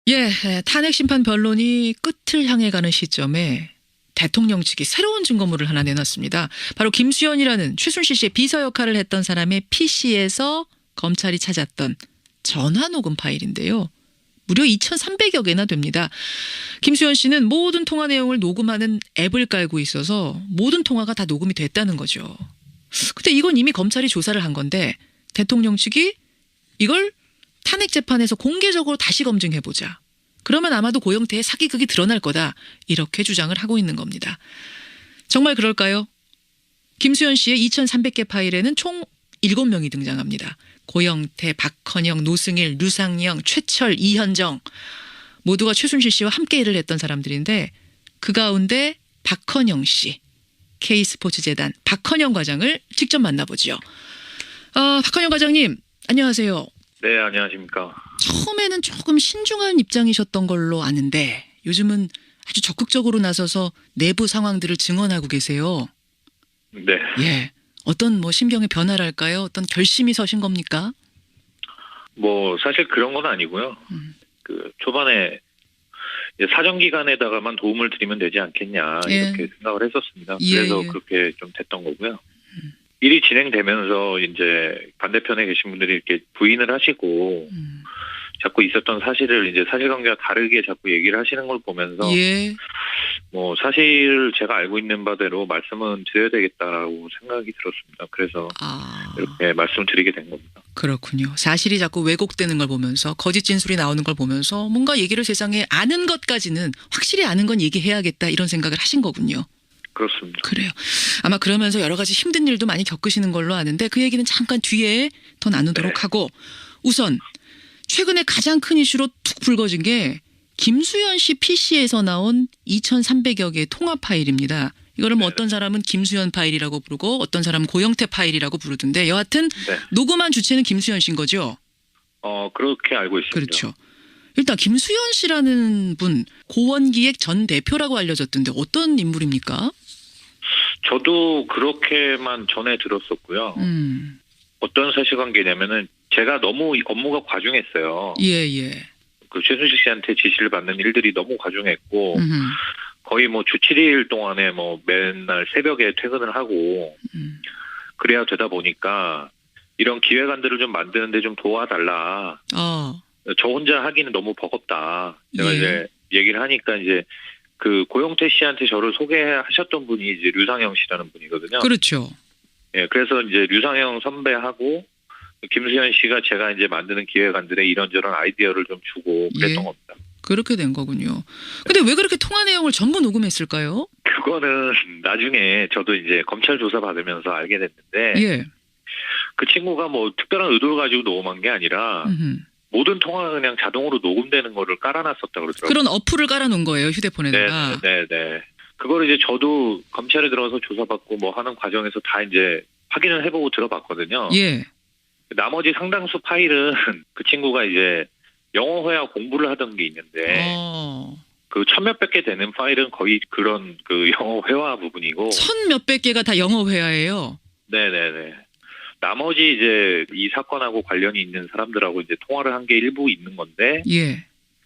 예, 탄핵 심판 변론이 끝을 향해 가는 시점에 대통령 측이 새로운 증거물을 하나 내놨습니다. 바로 김수현이라는 최순실 씨의 비서 역할을 했던 사람의 PC에서 검찰이 찾았던 전화 녹음 파일인데요. 무려 2,300여 개나 됩니다. 김수현 씨는 모든 통화 내용을 녹음하는 앱을 깔고 있어서 모든 통화가 다 녹음이 됐다는 거죠. 근데 이건 이미 검찰이 조사를 한 건데 대통령 측이 이걸 탄핵 재판에서 공개적으로 다시 검증해보자. 그러면 아마도 고영태의 사기극이 드러날 거다. 이렇게 주장을 하고 있는 겁니다. 정말 그럴까요? 김수현 씨의 2,300개 파일에는 총 7명이 등장합니다. 고영태, 박헌영, 노승일, 류상영, 최철, 이현정 모두가 최순실 씨와 함께 일을 했던 사람들인데 그 가운데 박헌영 씨, K스포츠재단 박헌영 과장을 직접 만나보죠. 박헌영 과장님 안녕하세요. 네, 안녕하십니까. 처음에는 조금 신중한 입장이셨던 걸로 아는데 요즘은 아주 적극적으로 나서서 내부 상황들을 증언하고 계세요. 네. 예. 어떤 심경의 변화랄까요? 어떤 결심이 서신 겁니까? 사실 그런 건 아니고요. 그 초반에 이제 사정기관에다가만 도움을 드리면 되지 않겠냐 이렇게 생각을 했었습니다. 그래서 그렇게 좀 됐던 거고요. 일이 진행되면서 이제 반대편에 계신 분들이 이렇게 부인을 하시고 자꾸 있었던 사실을 이제 사실관계와 다르게 자꾸 얘기를 하시는 걸 보면서 사실 제가 알고 있는 바대로 말씀은 드려야 되겠다라고 생각이 들었습니다. 그래서 이렇게 말씀드리게 된 겁니다. 그렇군요. 사실이 자꾸 왜곡되는 걸 보면서 거짓 진술이 나오는 걸 보면서 뭔가 얘기를 세상에 아는 것까지는 확실히 아는 건 얘기해야겠다 이런 생각을 하신 거군요. 그렇습니다. 그래요. 아마 그러면서 여러 가지 힘든 일도 많이 겪으시는 걸로 아는데 그 얘기는 잠깐 뒤에 더 나누도록 하고 우선 최근에 가장 큰 이슈로 툭 불거진 게 김수현 씨 PC에서 나온 2,300여 개의 통화 파일입니다. 이거를 어떤 사람은 김수현 파일이라고 부르고 어떤 사람은 고영태 파일이라고 부르던데 여하튼 녹음한 주체는 김수현 씨인 거죠? 그렇게 알고 있습니다. 그렇죠. 일단 김수현 씨라는 분 고원기획 전 대표라고 알려졌던데 어떤 인물입니까? 저도 그렇게만 전해 들었었고요. 어떤 사실관계냐면은 제가 너무 업무가 과중했어요. 예. 그 최순실 씨한테 지시를 받는 일들이 너무 과중했고 거의 주 7일 동안에 맨날 새벽에 퇴근을 하고 그래야 되다 보니까 이런 기획안들을 좀 만드는데 좀 도와달라. 저 혼자 하기는 너무 버겁다. 제가 이제 얘기를 하니까 이제 그 고영태 씨한테 저를 소개하셨던 분이 이제 류상영 씨라는 분이거든요. 그렇죠. 예, 그래서 이제 류상영 선배하고 김수현 씨가 제가 이제 만드는 기획안들에 이런저런 아이디어를 좀 주고 그랬던 겁니다. 그렇게 된 거군요. 근데 왜 그렇게 통화 내용을 전부 녹음했을까요? 그거는 나중에 저도 이제 검찰 조사 받으면서 알게 됐는데 그 친구가 특별한 의도를 가지고 녹음한 게 아니라 모든 통화가 그냥 자동으로 녹음되는 거를 깔아놨었다고 그러더라고요. 그런 어플을 깔아놓은 거예요, 휴대폰에다가. 네. 그걸 이제 저도 검찰에 들어가서 조사받고 하는 과정에서 다 이제 확인을 해보고 들어봤거든요. 나머지 상당수 파일은 그 친구가 이제 영어 회화 공부를 하던 게 있는데 그 1,000몇백 개 되는 파일은 거의 그런 그 영어 회화 부분이고 1,000몇백 개가 다 영어 회화예요? 네네네. 나머지 이제 이 사건하고 관련이 있는 사람들하고 이제 통화를 한 게 일부 있는 건데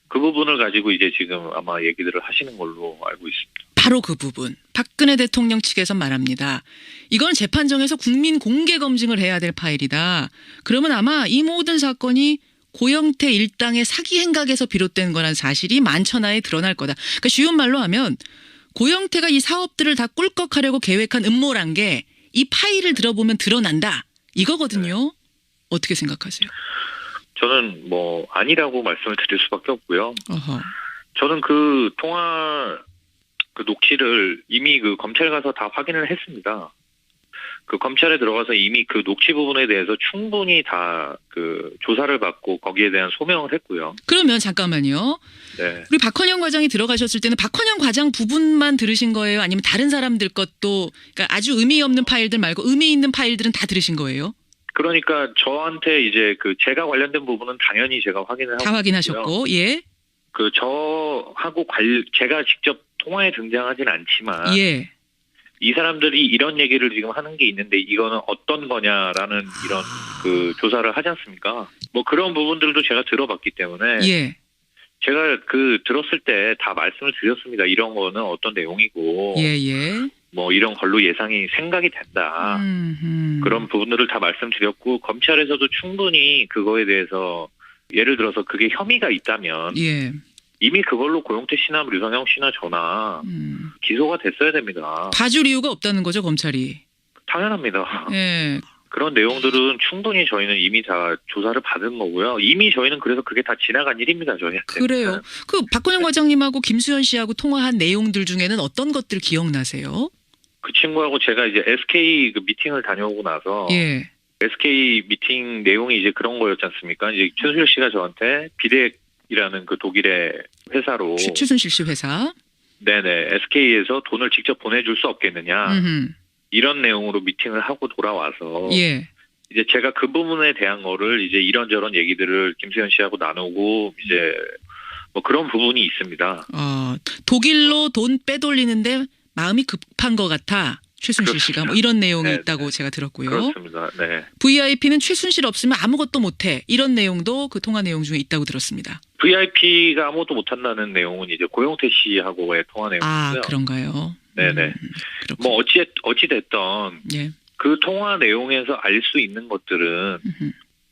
그 부분을 가지고 이제 지금 아마 얘기들을 하시는 걸로 알고 있습니다. 바로 그 부분. 박근혜 대통령 측에서 말합니다. 이건 재판정에서 국민 공개 검증을 해야 될 파일이다. 그러면 아마 이 모든 사건이 고영태 일당의 사기 행각에서 비롯된 거란 사실이 만천하에 드러날 거다. 그러니까 쉬운 말로 하면 고영태가 이 사업들을 다 꿀꺽하려고 계획한 음모란 게 이 파일을 들어보면 드러난다. 이거거든요. 어떻게 생각하세요? 저는 아니라고 말씀을 드릴 수밖에 없고요. 저는 그 통화 그 녹취를 이미 그 검찰 가서 다 확인을 했습니다. 그 검찰에 들어가서 이미 그 녹취 부분에 대해서 충분히 다 그 조사를 받고 거기에 대한 소명을 했고요. 그러면 잠깐만요. 우리 박헌영 과장이 들어가셨을 때는 박헌영 과장 부분만 들으신 거예요? 아니면 다른 사람들 것도 그러니까 아주 의미 없는 파일들 말고 의미 있는 파일들은 다 들으신 거예요? 그러니까 저한테 이제 그 제가 관련된 부분은 당연히 제가 확인을 하고 다 확인하셨고 그 저하고 제가 직접 통화에 등장하진 않지만 이 사람들이 이런 얘기를 지금 하는 게 있는데 이거는 어떤 거냐라는 이런 그 조사를 하지 않습니까? 그런 부분들도 제가 들어봤기 때문에 제가 들었을 때 다 말씀을 드렸습니다. 이런 거는 어떤 내용이고, 예. 뭐 이런 걸로 예상이 생각이 된다. 그런 부분들을 다 말씀드렸고, 검찰에서도 충분히 그거에 대해서 예를 들어서 그게 혐의가 있다면 예. 이미 그걸로 고영태 씨나 류성영 씨나 저나 기소가 됐어야 됩니다. 봐줄 이유가 없다는 거죠, 검찰이. 당연합니다. 예. 그런 내용들은 충분히 저희는 이미 다 조사를 받은 거고요. 이미 저희는 그래서 그게 다 지나간 일입니다, 저희한테. 그래요. 그 박건영 과장님하고 김수현 씨하고 통화한 내용들 중에는 어떤 것들 기억나세요? 그 친구하고 제가 이제 SK 그 미팅을 다녀오고 나서 예. SK 미팅 내용이 이제 그런 거였지 않습니까? 이제 최순실 씨가 저한테 비덱이라는 그 독일의 회사로 최순실 씨 회사. 네네 SK에서 돈을 직접 보내줄 수 없겠느냐 이런 내용으로 미팅을 하고 돌아와서 예. 이제 제가 그 부분에 대한 거를 이제 이런저런 얘기들을 김수현 씨하고 나누고 이제 뭐 그런 부분이 있습니다. 독일로 돈 빼돌리는데 마음이 급한 것 같아. 최순실 씨가 뭐 이런 내용이 네, 있다고 제가 들었고요. 그렇습니다. 네. VIP는 최순실 없으면 아무것도 못해. 이런 내용도 그 통화 내용 중에 있다고 들었습니다. VIP가 아무것도 못한다는 내용은 이제 고영태 씨하고의 통화 내용이고요. 그런가요? 네네. 뭐 어찌 됐던 예. 그 통화 내용에서 알 수 있는 것들은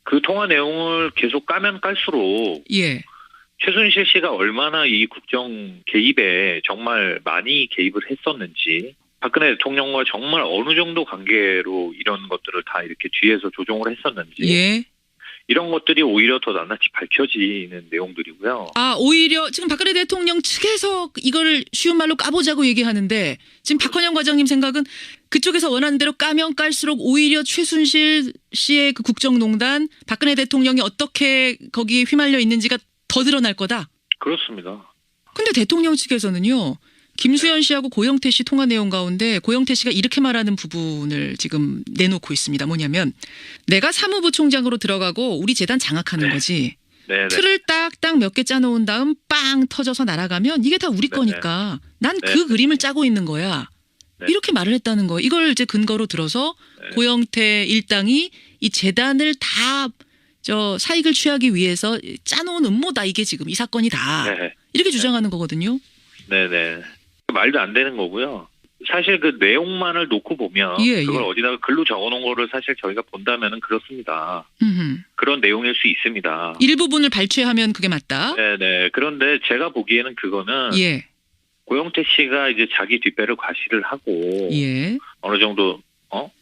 그 통화 내용을 계속 까면 깔수록 예. 최순실 씨가 얼마나 이 국정 개입에 정말 많이 개입을 했었는지, 박근혜 대통령과 정말 어느 정도 관계로 이런 것들을 다 이렇게 뒤에서 조종을 했었는지, 예. 이런 것들이 오히려 더 낱낱이 밝혀지는 내용들이고요. 오히려 지금 박근혜 대통령 측에서 이걸 쉬운 말로 까보자고 얘기하는데 지금 박헌영 과장님 생각은 그쪽에서 원하는 대로 까면 깔수록 오히려 최순실 씨의 그 국정농단, 박근혜 대통령이 어떻게 거기에 휘말려 있는지가 더 드러날 거다. 그렇습니다. 근데 대통령 측에서는요. 김수현 씨하고 고영태 씨 통화 내용 가운데 고영태 씨가 이렇게 말하는 부분을 지금 내놓고 있습니다. 뭐냐면 내가 사무부총장으로 들어가고 우리 재단 장악하는 거지. 네네. 틀을 딱딱 몇 개 짜놓은 다음 빵 터져서 날아가면 이게 다 우리 거니까 난 그 그림을 짜고 있는 거야. 이렇게 말을 했다는 거예요. 이걸 이제 근거로 들어서 고영태 일당이 이 재단을 다 사익을 취하기 위해서 짜놓은 음모다. 이게 지금 이 사건이다. 이렇게 주장하는 거거든요. 네네. 말도 안 되는 거고요. 사실 그 내용만을 놓고 보면 그걸 어디다가 글로 적어놓은 거를 사실 저희가 본다면은 그렇습니다. 그런 내용일 수 있습니다. 일부분을 발췌하면 그게 맞다. 네네. 그런데 제가 보기에는 그거는 고영태 씨가 이제 자기 뒷배를 과시를 하고 어느 정도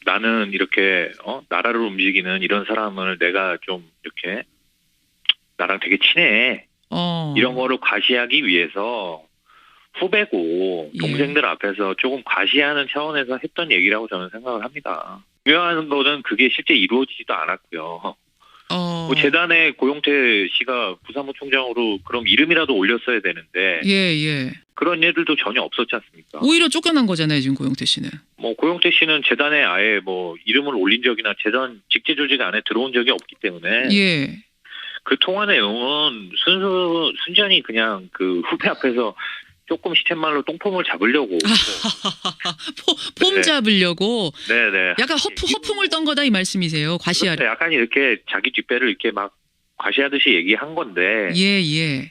나는 이렇게 나라를 움직이는 이런 사람을 내가 좀 이렇게 나랑 되게 친해. 이런 거를 과시하기 위해서 후배고 동생들 앞에서 조금 과시하는 차원에서 했던 얘기라고 저는 생각을 합니다. 중요한 거는 그게 실제 이루어지지도 않았고요. 뭐 재단에 고영태 씨가 부사무총장으로 그럼 이름이라도 올렸어야 되는데 그런 일들도 전혀 없었지 않습니까? 오히려 쫓겨난 거잖아요, 지금 고영태 씨는. 뭐 고영태 씨는 재단에 아예 뭐 이름을 올린 적이나 재단 직제 조직 안에 들어온 적이 없기 때문에 그 통화 내용은 순전히 그냥 그 후배 앞에서 조금 시쳇말로 똥폼을 잡으려고. 폼 잡으려고. 네네. 약간 허풍을 떤 거다 이 말씀이세요. 과시하려. 약간 이렇게 자기 뒷배를 이렇게 막 과시하듯이 얘기한 건데.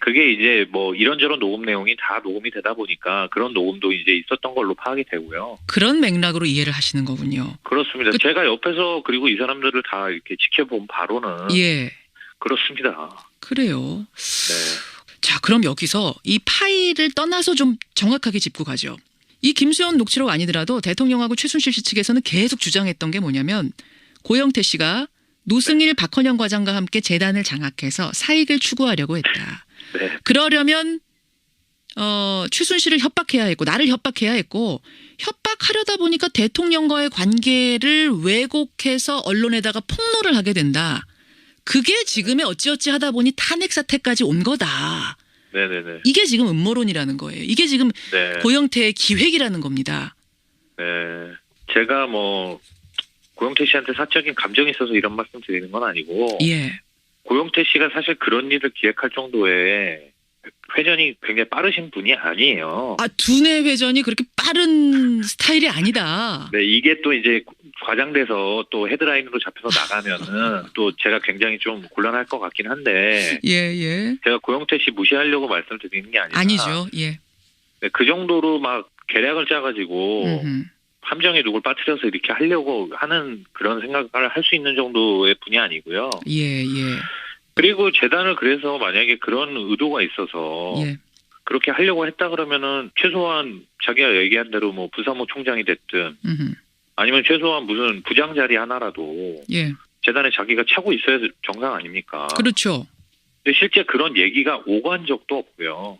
그게 이제 뭐 이런저런 녹음 내용이 다 녹음이 되다 보니까 그런 녹음도 이제 있었던 걸로 파악이 되고요. 그런 맥락으로 이해를 하시는 거군요. 그렇습니다. 제가 옆에서 그리고 이 사람들을 다 이렇게 지켜본 바로는. 그렇습니다. 그래요. 자, 그럼 여기서 이 파일을 떠나서 좀 정확하게 짚고 가죠. 이 김수현 녹취록 아니더라도 대통령하고 최순실 씨 측에서는 계속 주장했던 게 뭐냐면 고영태 씨가 노승일 박헌영 과장과 함께 재단을 장악해서 사익을 추구하려고 했다. 그러려면 최순실을 협박해야 했고 나를 협박해야 했고 협박하려다 보니까 대통령과의 관계를 왜곡해서 언론에다가 폭로를 하게 된다. 그게 지금의 어찌어찌 하다 보니 탄핵 사태까지 온 거다. 네네네. 이게 지금 음모론이라는 거예요. 이게 지금 고영태의 기획이라는 겁니다. 네. 제가 뭐 고영태 씨한테 사적인 감정이 있어서 이런 말씀 드리는 건 아니고 고영태 씨가 사실 그런 일을 기획할 정도의 회전이 굉장히 빠르신 분이 아니에요. 아, 두뇌 회전이 그렇게 빠른 스타일이 아니다. 네, 이게 또 이제 과장돼서 또 헤드라인으로 잡혀서 나가면은 또 제가 굉장히 좀 곤란할 것 같긴 한데. 예, 예. 제가 고영태 씨 무시하려고 말씀드리는 게 아니라. 아니죠. 예. 네, 그 정도로 막 계략을 짜가지고 함정에 누굴 빠뜨려서 이렇게 하려고 하는 그런 생각을 할 수 있는 정도의 분이 아니고요. 예, 예. 그리고 재단을 그래서 만약에 그런 의도가 있어서 예. 그렇게 하려고 했다 그러면은 최소한 자기가 얘기한 대로 뭐 부사무 총장이 됐든 아니면 최소한 무슨 부장 자리 하나라도 예. 재단에 자기가 차고 있어야 정상 아닙니까? 그렇죠. 근데 실제 그런 얘기가 오간 적도 없고요.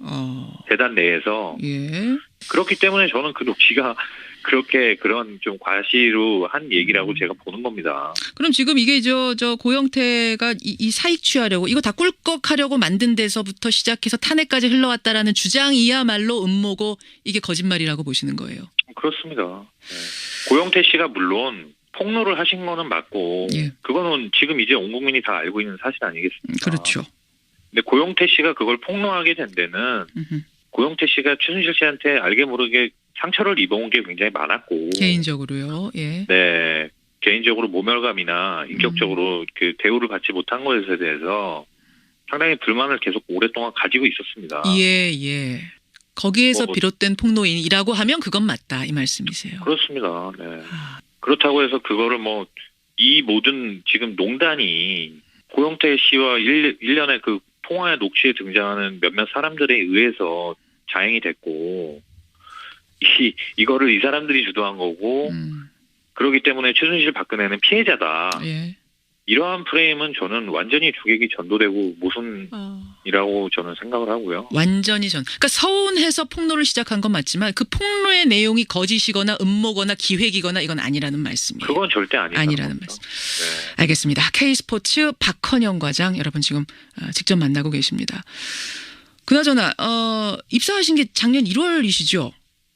재단 내에서. 예. 그렇기 때문에 저는 그 녹취가 그렇게 그런 좀 과시로 한 얘기라고 제가 보는 겁니다. 그럼 지금 이게 저 고영태가 이 사익 취하려고 이거 다 꿀꺽하려고 만든 데서부터 시작해서 탄핵까지 흘러왔다라는 주장이야말로 음모고 이게 거짓말이라고 보시는 거예요. 그렇습니다. 네. 고영태 씨가 물론 폭로를 하신 거는 맞고 예. 그거는 지금 이제 온 국민이 다 알고 있는 사실 아니겠습니까? 그렇죠. 근데 고영태 씨가 그걸 폭로하게 된 데는 고영태 씨가 최순실 씨한테 알게 모르게 상처를 입어온 게 굉장히 많았고 개인적으로요. 예. 네, 개인적으로 모멸감이나 인격적으로 그 대우를 받지 못한 것에 대해서 상당히 불만을 계속 오랫동안 가지고 있었습니다. 예, 예. 거기에서 비롯된 폭로인이라고 하면 그건 맞다 이 말씀이세요. 그렇습니다. 네. 그렇다고 해서 그거를 뭐 이 모든 지금 농단이 고영태 씨와 일련의 그 통화의 녹취에 등장하는 몇몇 사람들에 의해서 자행이 됐고 이거를 이 사람들이 주도한 거고 그렇기 때문에 최순실 박근혜는 피해자다. 예. 이러한 프레임은 저는 완전히 주객이 전도되고 모순이라고 저는 생각을 하고요. 완전히 그러니까 서운해서 폭로를 시작한 건 맞지만 그 폭로의 내용이 거짓이거나 음모거나 기획이거나 이건 아니라는 말씀이에요. 그건 절대 아니라는 말씀. 네. 알겠습니다. K스포츠 박헌영 과장 여러분 지금 직접 만나고 계십니다. 그나저나 입사하신 게 작년 1월이시죠?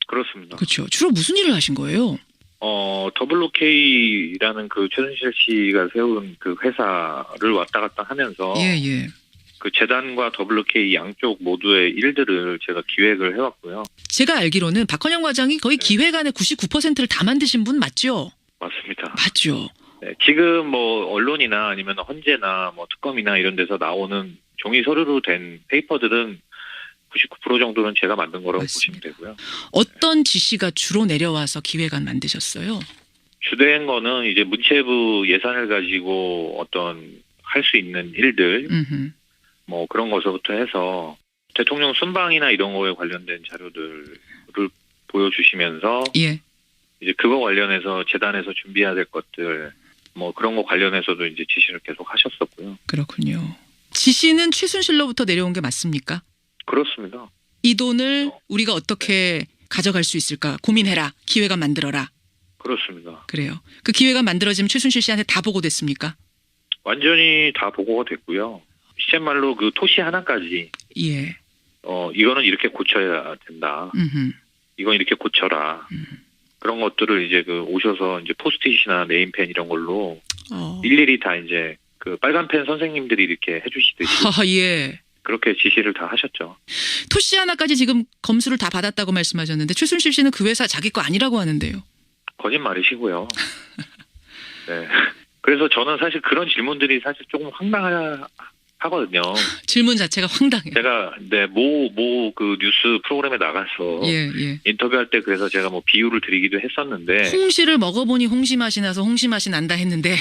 그렇습니다. 그렇죠. 주로 무슨 일을 하신 거예요? WK라는 그 최순실 씨가 세운 그 회사를 왔다 갔다 하면서 예. 그 재단과 WK 양쪽 모두의 일들을 제가 기획을 해왔고요. 제가 알기로는 박헌영 과장이 거의 기획안의 99%를 다 만드신 분 맞죠? 맞습니다. 맞죠. 네, 지금 뭐 언론이나 아니면 헌재나 뭐 특검이나 이런 데서 나오는 종이 서류로 된 페이퍼들은 99% 정도는 제가 만든 거라고 맞습니다. 보시면 되고요. 어떤 지시가 주로 내려와서 기획안 만드셨어요? 주된 거는 이제 문체부 예산을 가지고 어떤 할 수 있는 일들 뭐 그런 것부터 해서 대통령 순방이나 이런 거에 관련된 자료들을 보여주시면서 예. 이제 그거 관련해서 재단에서 준비해야 될 것들 뭐 그런 거 관련해서도 이제 지시를 계속 하셨었고요. 그렇군요. 지시는 최순실로부터 내려온 게 맞습니까? 그렇습니다. 이 돈을 우리가 어떻게 가져갈 수 있을까 고민해라. 기획안 만들어라. 그렇습니다. 그래요. 그 기획안 만들어지면 최순실 씨한테 다 보고됐습니까? 완전히 다 보고가 됐고요. 시쳇말로 그 토시 하나까지 예. 이거는 이렇게 고쳐야 된다. 이건 이렇게 고쳐라. 그런 것들을 이제 그 오셔서 이제 포스트잇이나 네임펜 이런 걸로 일일이 다 이제 그 빨간 펜 선생님들이 이렇게 해주시듯이 예. 그렇게 지시를 다 하셨죠. 토시 하나까지 지금 검수를 다 받았다고 말씀하셨는데 최순실 씨는 그 회사 자기 거 아니라고 하는데요. 거짓말이시고요. 네. 그래서 저는 사실 그런 질문들이 사실 조금 황당하거든요. 질문 자체가 황당해요. 제가 그 뉴스 프로그램에 나가서 인터뷰할 때 그래서 제가 뭐 비유를 드리기도 했었는데 홍시를 먹어보니 홍시 맛이 나서 홍시 맛이 난다 했는데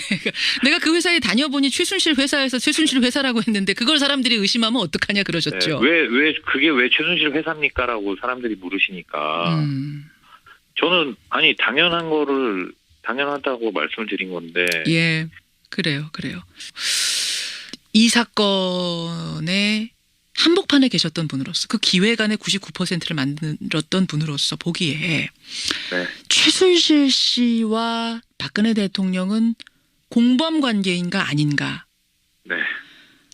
내가 그 회사에 다녀보니 최순실 회사에서 최순실 회사라고 했는데 그걸 사람들이 의심하면 어떡하냐 그러셨죠. 네, 그게 왜 최순실 회사입니까라고 사람들이 물으시니까 저는 아니 당연하다고 말씀을 드린 건데. 예, 그래요. 이 사건의 한복판에 계셨던 분으로서 그 기획안의 99%를 만들었던 분으로서 보기에 최순실 씨와 박근혜 대통령은 공범 관계인가 아닌가. 네.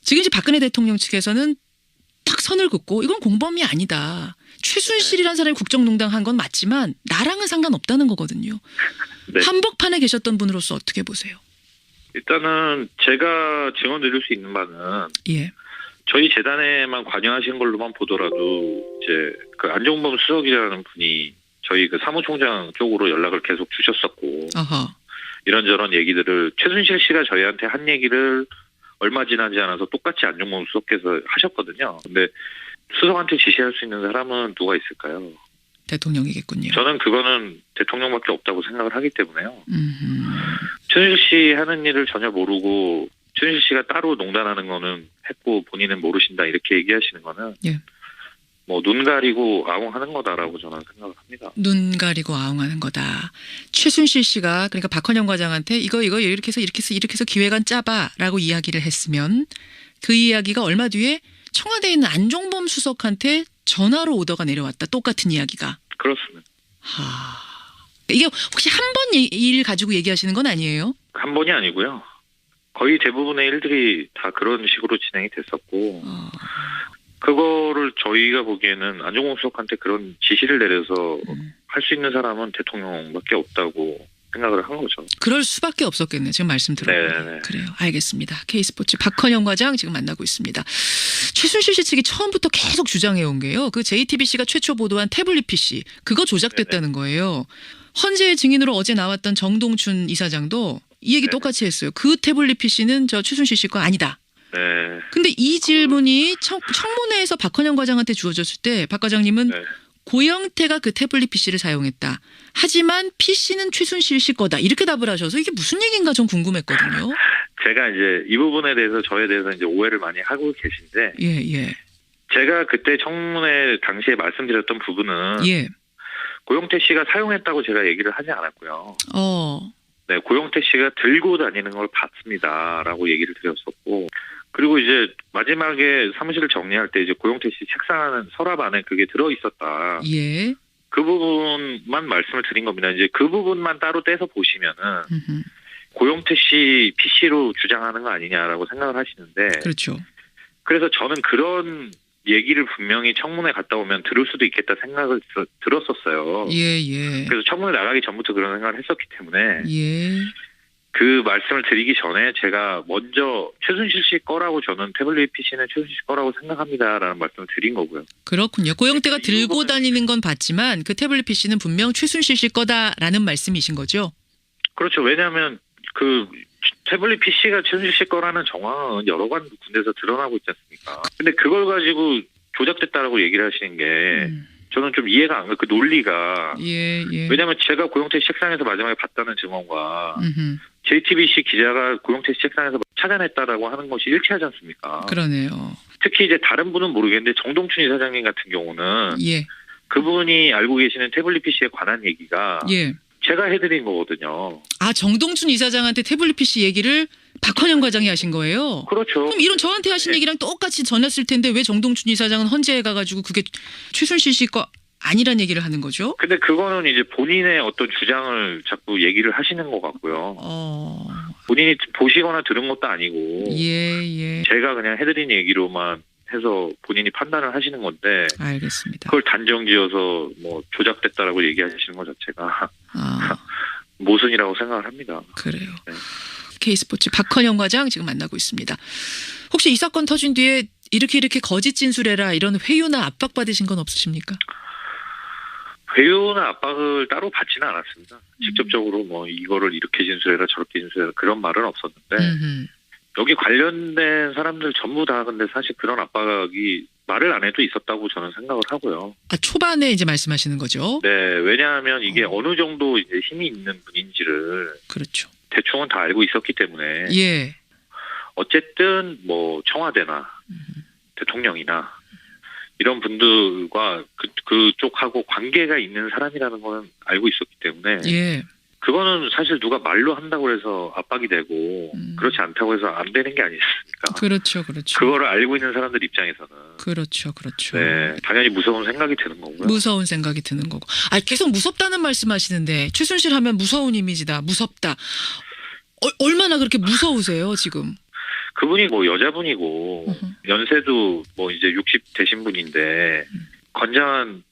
지금 이제 박근혜 대통령 측에서는 딱 선을 긋고 이건 공범이 아니다. 최순실이라는 사람이 국정농단 한 건 맞지만 나랑은 상관없다는 거거든요. 네. 한복판에 계셨던 분으로서 어떻게 보세요? 일단은 제가 증언드릴 수 있는 바는 저희 재단에만 관여하신 걸로만 보더라도 이제 그 안종범 수석이라는 분이 저희 그 사무총장 쪽으로 연락을 계속 주셨었고 어허. 이런저런 얘기들을 최순실 씨가 저희한테 한 얘기를 얼마 지나지 않아서 똑같이 안종범 수석께서 하셨거든요. 근데 수석한테 지시할 수 있는 사람은 누가 있을까요? 대통령이겠군요. 저는 그거는 대통령밖에 없다고 생각을 하기 때문에요. 최순실 씨 하는 일을 전혀 모르고 최순실 씨가 따로 농단하는 거는 했고 본인은 모르신다 이렇게 얘기하시는 거는 예. 뭐 눈 가리고 아웅하는 거다라고 저는 생각을 합니다. 눈 가리고 아웅하는 거다. 최순실 씨가 그러니까 박헌영 과장한테 이거 이렇게 해서 기획안 짜봐라고 이야기를 했으면 그 이야기가 얼마 뒤에 청와대에 있는 안종범 수석한테 전화로 오더가 내려왔다. 똑같은 이야기가. 그렇습니다. 이게 혹시 한 번 일 가지고 얘기하시는 건 아니에요? 한 번이 아니고요. 거의 대부분의 일들이 다 그런 식으로 진행이 됐었고 그거를 저희가 보기에는 안종범 수석한테 그런 지시를 내려서 할 수 있는 사람은 대통령밖에 없다고 생각을 한 거죠. 그럴 수밖에 없었겠네요. 지금 말씀 들어보니. 그래요. 알겠습니다. K스포츠 박헌영 과장 지금 만나고 있습니다. 최순실 씨 측이 처음부터 계속 주장해온 게요. 그 JTBC가 최초 보도한 태블릿 PC 그거 조작됐다는 거예요. 헌재의 증인으로 어제 나왔던 정동춘 이사장도 이 얘기 똑같이 했어요. 그 태블릿 PC는 저 최순실 씨 거 아니다. 네. 근데 이 질문이 청문회에서 박헌영 과장한테 주어졌을 때 박 과장님은 고영태가 그 태블릿 PC를 사용했다. 하지만 PC는 최순실 씨 거다. 이렇게 답을 하셔서 이게 무슨 얘기인가 좀 궁금했거든요. 제가 이제 이 부분에 대해서 저에 대해서 이제 오해를 많이 하고 계신데 예. 제가 그때 청문회 당시에 말씀드렸던 부분은 예. 고영태 씨가 사용했다고 제가 얘기를 하지 않았고요. 네, 고영태 씨가 들고 다니는 걸 봤습니다라고 얘기를 드렸었고 그리고 이제 마지막에 사무실을 정리할 때 이제 고영태 씨 책상 서랍 안에 그게 들어 있었다. 예. 그 부분만 말씀을 드린 겁니다. 이제 그 부분만 따로 떼서 보시면은 고영태 씨 PC로 주장하는 거 아니냐라고 생각을 하시는데. 그렇죠. 그래서 저는 그런 얘기를 분명히 청문회 갔다 오면 들을 수도 있겠다 생각을 들었었어요. 예. 그래서 청문회 나가기 전부터 그런 생각을 했었기 때문에. 예. 그 말씀을 드리기 전에 제가 먼저 최순실 씨 거라고 저는 태블릿 PC는 최순실 씨 거라고 생각합니다라는 말씀을 드린 거고요. 그렇군요. 고영태가 들고 다니는 건 봤지만 그 태블릿 PC는 분명 최순실 씨 거다라는 말씀이신 거죠? 그렇죠. 왜냐하면 그 태블릿 PC가 최순실 씨 거라는 정황은 여러 군데서 드러나고 있지 않습니까? 근데 그걸 가지고 조작됐다라고 얘기를 하시는 게 저는 좀 이해가 안 가요. 그 논리가. 예. 왜냐하면 제가 고영태 씨 책상에서 마지막에 봤다는 증언과 JTBC 기자가 고영태 씨 책상에서 찾아냈다라고 하는 것이 일치하지 않습니까? 그러네요. 특히 이제 다른 분은 모르겠는데 정동춘 이사장님 같은 경우는 예. 그분이 알고 계시는 태블릿 PC에 관한 얘기가 예. 제가 해드린 거거든요. 아, 정동춘 이사장한테 태블릿 PC 얘기를 박헌영 과장이 하신 거예요? 그렇죠. 그럼 이런 저한테 하신 얘기랑 똑같이 전했을 텐데 왜 정동춘 이사장은 헌재에 가가지고 그게 최순실 씨 거 아니란 얘기를 하는 거죠? 근데 그거는 이제 본인의 어떤 주장을 자꾸 얘기를 하시는 것 같고요. 본인이 보시거나 들은 것도 아니고 예. 제가 그냥 해드린 얘기로만 해서 본인이 판단을 하시는 건데 알겠습니다. 그걸 단정지어서 뭐 조작됐다라고 얘기하시는 것 자체가 모순이라고 생각을 합니다. 그래요. 네. K스포츠 박헌영 과장 지금 만나고 있습니다. 혹시 이 사건 터진 뒤에 이렇게 거짓 진술해라 이런 회유나 압박 받으신 건 없으십니까? 회유나 압박을 따로 받지는 않았습니다. 직접적으로 뭐 이거를 이렇게 진술해라 저렇게 진술해라 그런 말은 없었는데 여기 관련된 사람들 전부 다 근데 사실 그런 압박이 말을 안 해도 있었다고 저는 생각을 하고요. 아, 초반에 이제 말씀하시는 거죠? 네, 왜냐하면 이게 어느 정도 이제 힘이 있는 분인지를 그렇죠. 대충은 다 알고 있었기 때문에 예. 어쨌든 뭐 청와대나 대통령이나 이런 분들과 그쪽하고 관계가 있는 사람이라는 건 알고 있었기 때문에 예. 그거는 사실 누가 말로 한다고 해서 압박이 되고 그렇지 않다고 해서 안 되는 게 아니겠습니까? 그렇죠. 그거를 알고 있는 사람들 입장에서는 그렇죠. 네, 당연히 무서운 생각이 드는 거고요. 무서운 생각이 드는 거고. 아, 계속 무섭다는 말씀하시는데 최순실 하면 무서운 이미지다. 무섭다. 얼마나 그렇게 무서우세요 지금? 그분이 뭐 여자분이고 연세도 뭐 이제 60 되신 분인데 건장한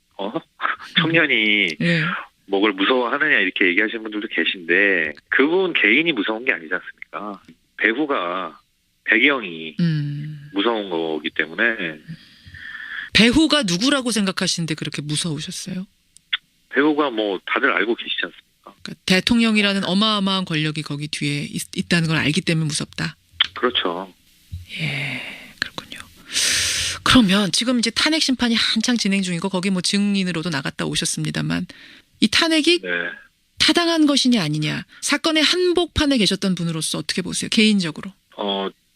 청년이 예. 뭐를 무서워하느냐 이렇게 얘기하시는 분들도 계신데 그분 개인이 무서운 게 아니지 않습니까? 배우가 배경이 무서운 거기 때문에. 배후가 누구라고 생각하시는데 그렇게 무서우셨어요? 배우가 뭐 다들 알고 계시지 않습니까? 그러니까 대통령이라는 어마어마한 권력이 거기 뒤에 있다는 걸 알기 때문에 무섭다. 그렇죠. 예, 그렇군요. 그러면 지금 이제 탄핵 심판이 한창 진행 중이고 거기 뭐 증인으로도 나갔다 오셨습니다만 이 탄핵이 네. 타당한 것이냐 아니냐, 사건의 한복판에 계셨던 분으로서 어떻게 보세요? 개인적으로.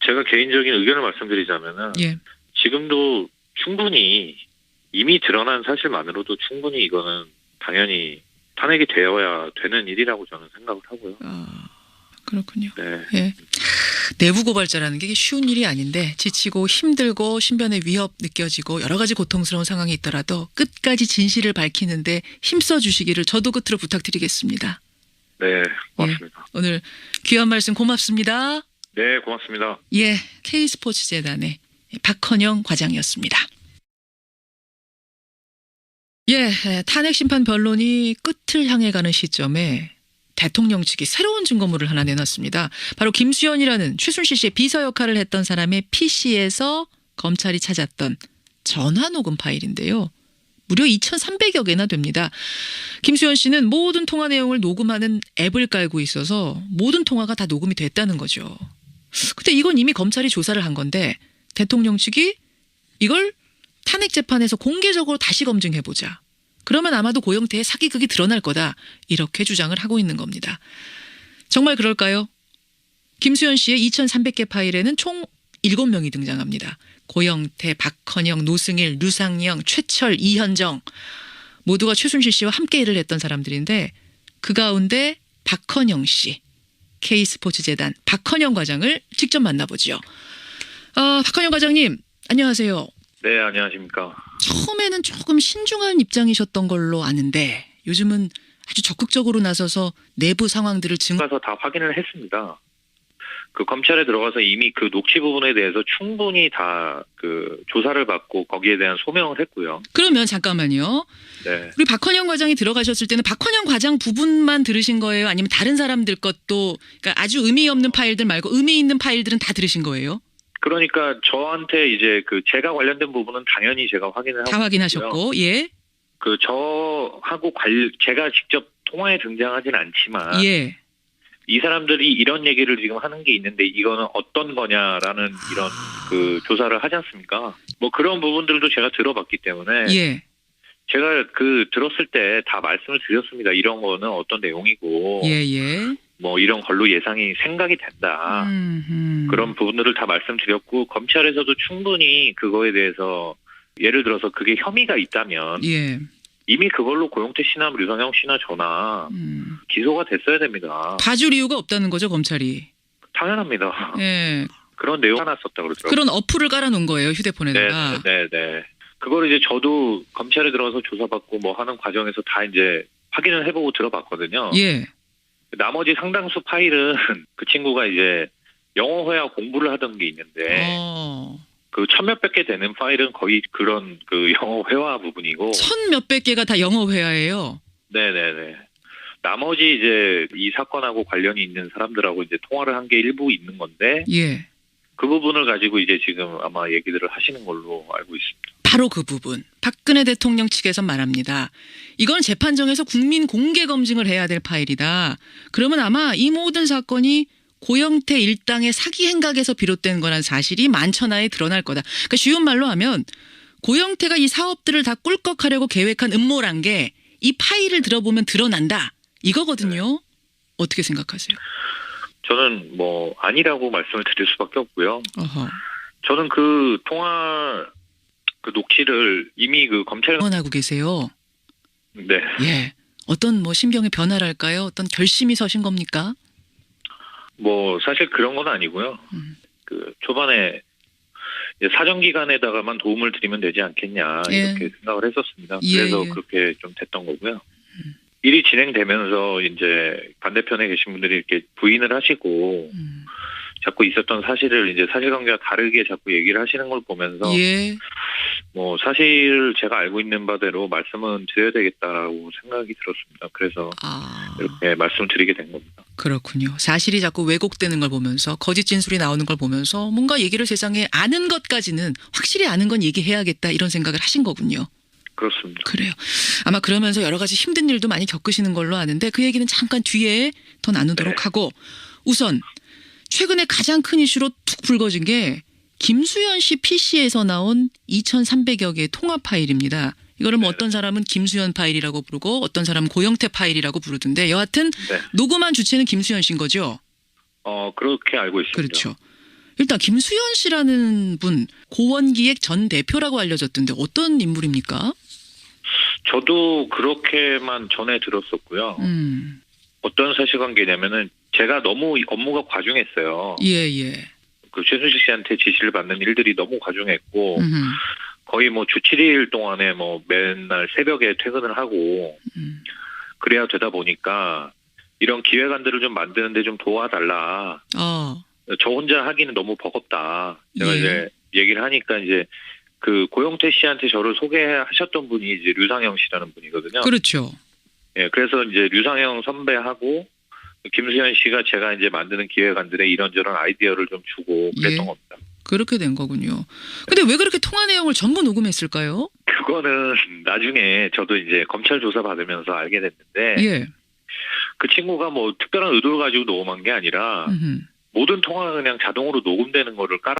제가 개인적인 의견을 말씀드리자면은 예. 지금도 충분히 이미 드러난 사실만으로도 충분히 이거는 당연히 탄핵이 되어야 되는 일이라고 저는 생각을 하고요. 그렇군요. 네. 예. 내부 고발자라는 게 쉬운 일이 아닌데 지치고 힘들고 신변의 위협 느껴지고 여러 가지 고통스러운 상황이 있더라도 끝까지 진실을 밝히는데 힘써 주시기를 저도 끝으로 부탁드리겠습니다. 네, 고맙습니다. 예. 오늘 귀한 말씀 고맙습니다. 네, 고맙습니다. 예, K스포츠재단의 박헌영 과장이었습니다. 예, 탄핵 심판 변론이 끝을 향해 가는 시점에 대통령 측이 새로운 증거물을 하나 내놨습니다. 바로 김수현이라는 최순실 씨의 비서 역할을 했던 사람의 PC에서 검찰이 찾았던 전화 녹음 파일인데요. 무려 2,300여 개나 됩니다. 김수현 씨는 모든 통화 내용을 녹음하는 앱을 깔고 있어서 모든 통화가 다 녹음이 됐다는 거죠. 근데 이건 이미 검찰이 조사를 한 건데 대통령 측이 이걸 탄핵 재판에서 공개적으로 다시 검증해보자. 그러면 아마도 고영태의 사기극이 드러날 거다. 이렇게 주장을 하고 있는 겁니다. 정말 그럴까요? 김수현 씨의 2,300개 파일에는 총 7명이 등장합니다. 고영태, 박헌영, 노승일, 류상영, 최철, 이현정 모두가 최순실 씨와 함께 일을 했던 사람들인데 그 가운데 박헌영 씨, K스포츠재단 박헌영 과장을 직접 만나보죠. 박헌영 과장님 안녕하세요. 네, 안녕하십니까. 처음에는 조금 신중한 입장이셨던 걸로 아는데 요즘은 아주 적극적으로 나서서 내부 상황들을 가서 다 확인을 했습니다. 그 검찰에 들어가서 이미 그 녹취 부분에 대해서 충분히 다 그 조사를 받고 거기에 대한 소명을 했고요. 그러면 잠깐만요. 네. 우리 박헌영 과장이 들어가셨을 때는 박헌영 과장 부분만 들으신 거예요? 아니면 다른 사람들 것도, 그러니까 아주 의미 없는 파일들 말고 의미 있는 파일들은 다 들으신 거예요? 그러니까 저한테 이제 그 제가 관련된 부분은 당연히 제가 확인을 하고 다 확인하셨고, 예, 그 저하고 제가 직접 통화에 등장하진 않지만 예, 이 사람들이 이런 얘기를 지금 하는 게 있는데 이거는 어떤 거냐라는 이런 그 조사를 하지 않습니까? 뭐 그런 부분들도 제가 들어봤기 때문에 예, 제가 그 들었을 때 다 말씀을 드렸습니다. 이런 거는 어떤 내용이고 예, 예. 뭐 이런 걸로 예상이 생각이 된다. 그런 부분들을 다 말씀드렸고 검찰에서도 충분히 그거에 대해서 예를 들어서 그게 혐의가 있다면 예. 이미 그걸로 고영태 씨나 류상영 씨나 저나 기소가 됐어야 됩니다. 봐줄 이유가 없다는 거죠, 검찰이. 당연합니다. 예. 그런 내용 하나 썼다 그러더라고요. 그런 어플을 깔아놓은 거예요, 휴대폰에다가. 네. 그걸 이제 저도 검찰에 들어가서 조사받고 뭐 하는 과정에서 다 이제 확인을 해보고 들어봤거든요. 예. 나머지 상당수 파일은 그 친구가 이제 영어 회화 공부를 하던 게 있는데 그 1,000몇백 개 되는 파일은 거의 그런 그 영어 회화 부분이고 1,000몇백 개가 다 영어 회화예요. 네네네. 나머지 이제 이 사건하고 관련이 있는 사람들하고 이제 통화를 한 게 일부 있는 건데 예. 그 부분을 가지고 이제 지금 아마 얘기들을 하시는 걸로 알고 있습니다. 바로 그 부분. 박근혜 대통령 측에서 말합니다. 이건 재판정에서 국민 공개 검증을 해야 될 파일이다. 그러면 아마 이 모든 사건이 고영태 일당의 사기 행각에서 비롯된 거란 사실이 만천하에 드러날 거다. 그러니까 쉬운 말로 하면 고영태가 이 사업들을 다 꿀꺽하려고 계획한 음모란 게 이 파일을 들어보면 드러난다. 이거거든요. 어떻게 생각하세요? 저는 뭐 아니라고 말씀을 드릴 수밖에 없고요. 어허. 저는 그 통화 그 녹취를 이미 그 검찰 하고 계세요. 네. 예. 어떤 뭐 심경의 변화랄까요? 어떤 결심이 서신 겁니까? 뭐 사실 그런 건 아니고요. 그 초반에 사정기관에다가만 도움을 드리면 되지 않겠냐 이렇게 생각을 했었습니다. 그래서 그렇게 좀 됐던 거고요. 일이 진행되면서 이제 반대편에 계신 분들이 이렇게 부인을 하시고 자꾸 있었던 사실을 이제 사실관계와 다르게 자꾸 얘기를 하시는 걸 보면서 예. 뭐 사실 제가 알고 있는 바대로 말씀은 드려야 되겠다라고 생각이 들었습니다. 그래서 이렇게 말씀드리게 된 겁니다. 그렇군요. 사실이 자꾸 왜곡되는 걸 보면서 거짓 진술이 나오는 걸 보면서 뭔가 얘기를 세상에 아는 것까지는 확실히 아는 건 얘기해야겠다 이런 생각을 하신 거군요. 그렇습니다. 그래요. 아마 그러면서 여러 가지 힘든 일도 많이 겪으시는 걸로 아는데 그 얘기는 잠깐 뒤에 더 나누도록 하고 우선 최근에 가장 큰 이슈로 툭 불거진 게 김수현 씨 PC에서 나온 2,300여 개의 통화 파일입니다. 이거를 뭐 어떤 사람은 김수현 파일이라고 부르고 어떤 사람은 고영태 파일이라고 부르던데 여하튼 녹음한 주체는 김수현 씨인 거죠? 그렇게 알고 있습니다. 그렇죠. 일단 김수현 씨라는 분 고원기획 전 대표라고 알려졌던데 어떤 인물입니까? 저도 그렇게만 전해 들었었고요. 어떤 사실관계냐면은 제가 너무 업무가 과중했어요. 예. 그 최순실 씨한테 지시를 받는 일들이 너무 과중했고 거의 뭐 주 7일 동안에 뭐 맨날 새벽에 퇴근을 하고 그래야 되다 보니까 이런 기획안들을 좀 만드는데 좀 도와달라. 저 혼자 하기는 너무 버겁다. 제가 이제 얘기를 하니까 이제 그 고영태 씨한테 저를 소개하셨던 분이 이제 류상영 씨라는 분이거든요. 그렇죠. 예, 그래서 이제 류상영 선배하고 김수현 씨가 제가 이제 만드는 기획안들에 이런저런 아이디어를 좀 주고 그랬던 겁니다. 그렇게 된 거군요. 근데 왜 그렇게 통화 내용을 전부 녹음했을까요? 그거는 나중에 저도 이제 검찰 조사 받으면서 알게 됐는데 그 친구가 뭐 특별한 의도를 가지고 녹음한 게 아니라 모든 통화가 그냥 자동으로 녹음되는 거를 깔아